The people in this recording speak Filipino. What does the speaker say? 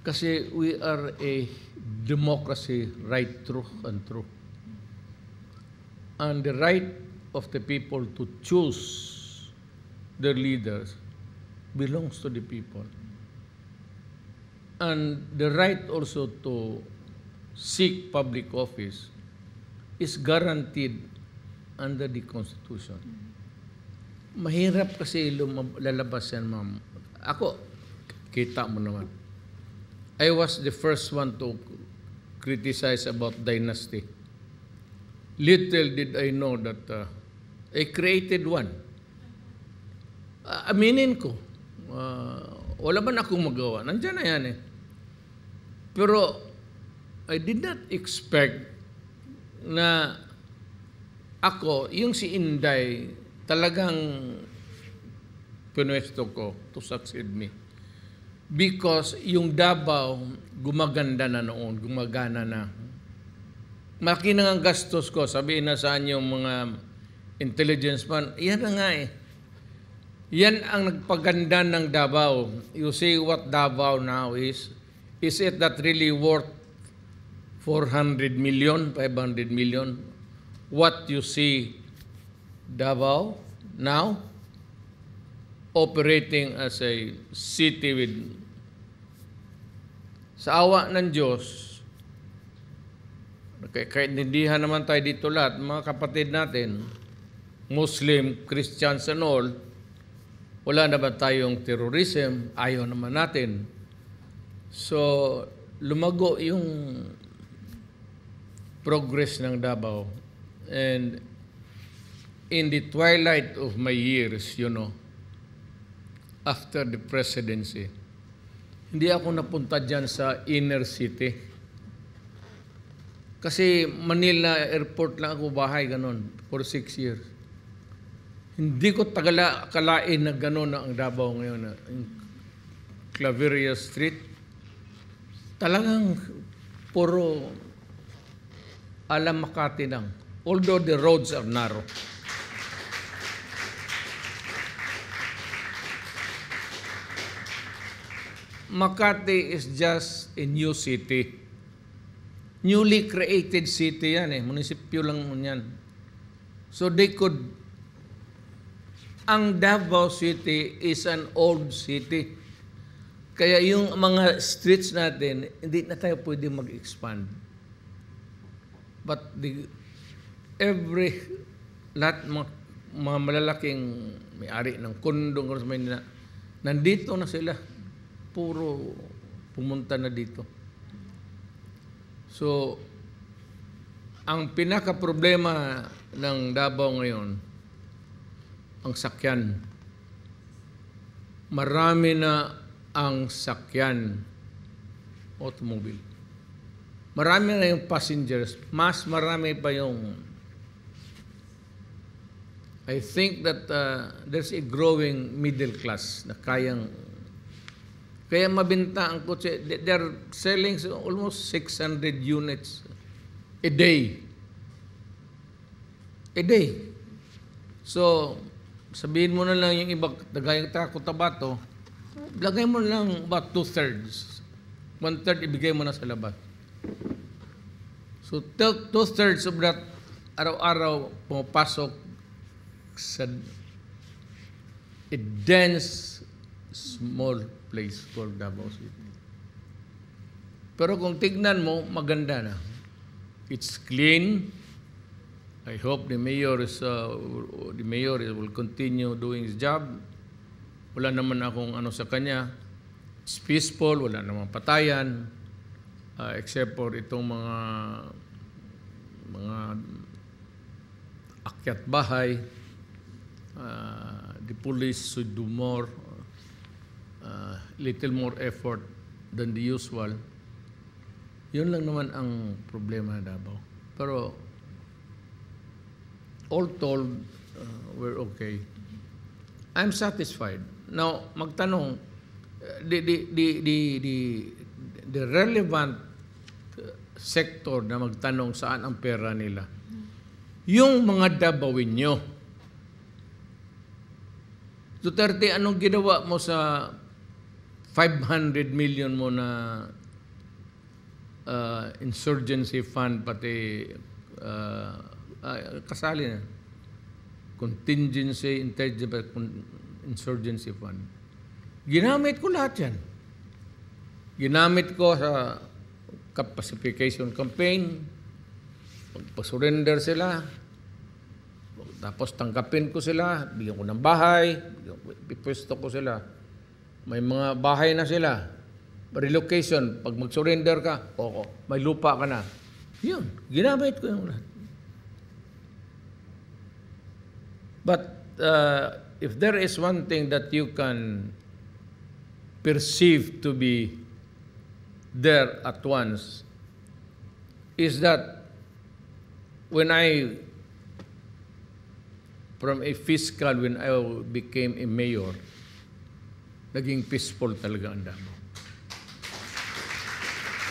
Kasi we are a democracy, right, true, and true. And the right of the people to choose their leaders belongs to the people. And the right also to seek public office is guaranteed under the Constitution. Mahirap kasi lalabas yan, ma'am. Ako, kita mo naman. I was the first one to criticize about dynasty. Little did I know that I created one. Aminin ko. Wala ba na akong magawa? Nandiyan na yan eh. Pero I did not expect na ako, yung si Inday, talagang pinwesto ko to succeed me. Because yung Davao, gumaganda na noon, gumagana na. Malaki na ang gastos ko, sabihin na saan yung mga intelligence man, yan na nga eh. Yan ang nagpaganda ng Davao. You see what Davao now is it that really worth 400 million, 500 million? What you see Davao now, operating as a city with, sa awa ng Diyos, kaintindihan naman tayo dito lahat, mga kapatid natin, Muslim, Christians and all, wala naman tayong terrorism, ayaw naman natin. So, lumago yung progress ng Davao. And in the twilight of my years, you know, after the presidency, hindi ako napunta dyan sa inner city. Kasi Manila Airport lang ako bahay, ganun, for 6 years. Hindi ko kalain na gano'n na ang Davao ngayon. Claveria Street. Talagang puro alam Makati lang. Although the roads are narrow. Makati is just a new city. Newly created city yan eh. Munisipyo lang yan. So they could. Ang Davao City is an old city. Kaya yung mga streets natin, hindi na tayo pwede mag-expand. But lahat mga malalaking may-ari ng kondong sa Manila, nandito na sila. Puro pumunta na dito. So, ang pinaka-problema ng Davao ngayon, ang sakyan. Marami na ang sakyan, automobile. Marami na yung passengers, mas marami pa yung, I think that there's a growing middle class na kaya mabenta ang kotse. They're selling almost 600 units a day. A day. So, sabihin mo na lang yung iba, gayang Cotabato, lagay mo na lang about 2/3. 1/3 ibigay mo na sa labas. So, 2/3 of that, araw-araw pumapasok sa a dense, small place called Davao City. Pero kung tignan mo, maganda na. It's clean. I hope the mayor will continue doing his job. Wala naman akong ano sa kanya. It's peaceful, wala namang patayan, except for itong mga akyat bahay. The police should do more, little more effort than the usual. Yun lang naman ang problema na Davao. Pero all told, we're okay. I'm satisfied. Now, magtanong, the relevant sector na magtanong saan ang pera nila. Yung mga Davaoenyo. Duterte, anong ginawa mo sa 500 million mo na insurgency fund, pati kasali na. Contingency, insurgency fund. Ginamit ko lahat yan. Ginamit ko sa pacification campaign, pagpasurrender sila, tapos tangkapin ko sila, bigyan ko ng bahay, pipwesto ko sila. May mga bahay na sila. Relocation, pag mag-surrender ka, may lupa ka na. Yun, ginamit ko yung lahat. But if there is one thing that you can perceive to be there at once, is that when from a fiscal, when I became a mayor, naging peaceful talaga ang Davao.